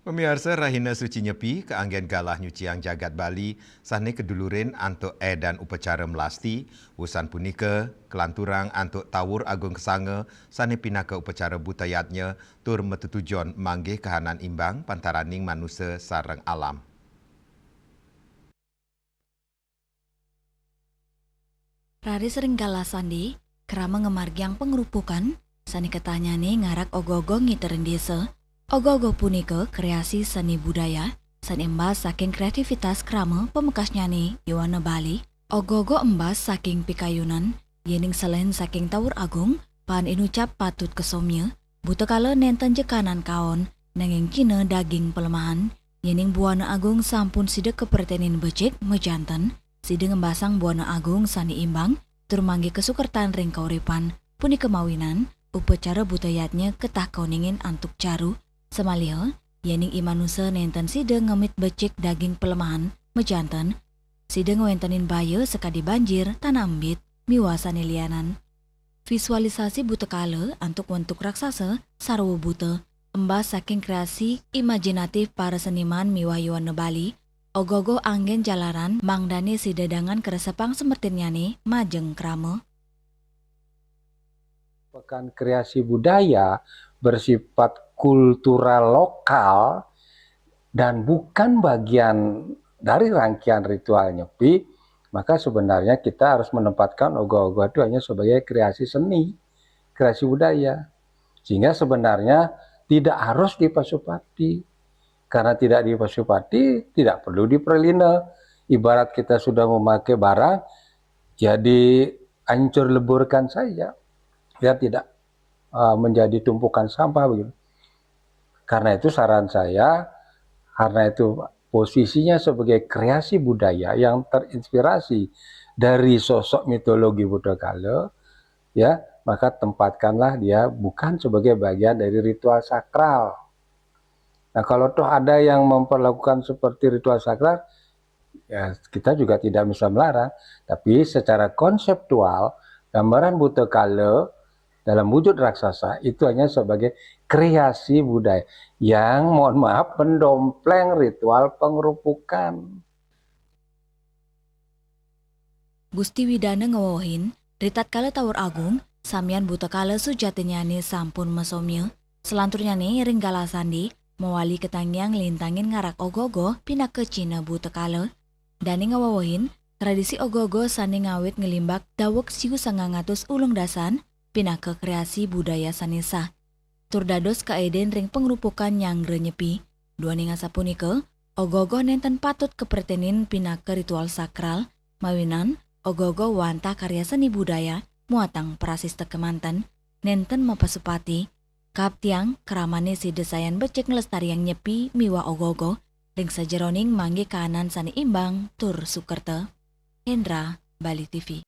Pemirsa Rahina Suci Nyepi keanggen galah nyuciang jagat Bali sahne kedulurin antuk dan upacara melasti usan punika kelanturang antuk tawur agung kesanga sahne pinaka upacara butayatnya tur metutujon manggih kahanan imbang pantaraning manusia sareng alam. Rari sering galah sandi, kerama ngemargiang pengerupukan, sani ketanyane ngarak ogogo ngiterin desa. Ogogo punika kreasi seni budaya, sani embas saking kreativitas kerama pemekasnya nih Yowana Bali. Ogogo embas saking pikayunan, yening selain saking tawur agung, pan inucap patut kesomnya, buta kala nenten jekanan kaon, nanging Cina daging pelemahan, yening buana agung sampun sidek kepertenin becek mejanten, sideng embasang buana agung sani imbang, turmanggi kesukertan ring kauripan, puni kemawinan, upacara butayatnya ketah kauningin antuk caru, semalih, yening imanusa nenten sideng ngemit becek daging pelemahan, mejanten, sideng wentenin baye sekadi banjir, tanah embit, miwasani lianan. Visualisasi buta kala antuk wentuk raksasa, sarwa buta, embas saking kreasi imajinatif para seniman miwah Yowana Bali, ogogo anggen jalaran mangdani si dadangan keresepang semertinyane majeng krama. Pekan kreasi budaya bersifat kultural lokal dan bukan bagian dari rangkaian ritual Nyepi, maka sebenarnya kita harus menempatkan ogoh-ogoh itu hanya sebagai kreasi seni, kreasi budaya. Sehingga sebenarnya tidak harus dipasupati. Karena tidak dipasupati, tidak perlu diperlina. Ibarat kita sudah memakai barang, jadi hancur leburkan saja. Biar tidak menjadi tumpukan sampah begitu. Karena itu saran saya, karena itu posisinya sebagai kreasi budaya yang terinspirasi dari sosok mitologi Buddha Kala, ya, maka tempatkanlah dia bukan sebagai bagian dari ritual sakral. Nah, kalau toh ada yang memperlakukan seperti ritual sakral, ya kita juga tidak bisa melarang. Tapi secara konseptual, gambaran Buddha Kala dalam wujud raksasa itu hanya sebagai kreasi budaya yang, mohon maaf, pendompleng ritual pengerupukan. Gusti Widana ngewohin, ritat kala tawur agung, samian buta kala sujatinyane sampun mesomnya, selanturnyane ringgala sandi, mewali ketangyang lintangin ngarak ogogo pindah ke Cina buta kala. Dani ngewohin, tradisi ogogo sani ngawit ngelimbak dawek siu 900 ulung dasan, pindah ke kreasi budaya sanisa. Turdados kaeden ring pengerupukan yang renyepi. Dua ngasa punika, ogogo nenten patut kepertenin pindah ke ritual sakral, mawinan ogogo wanta karya seni budaya, muatang prasista kemanten, nenten mapasupati, kaptiang keramane si desayan becek ngelestariang nyepi miwa ogogo, ring sajeroning mangge kanan sani imbang tur Sukerta. Hendra, Bali TV.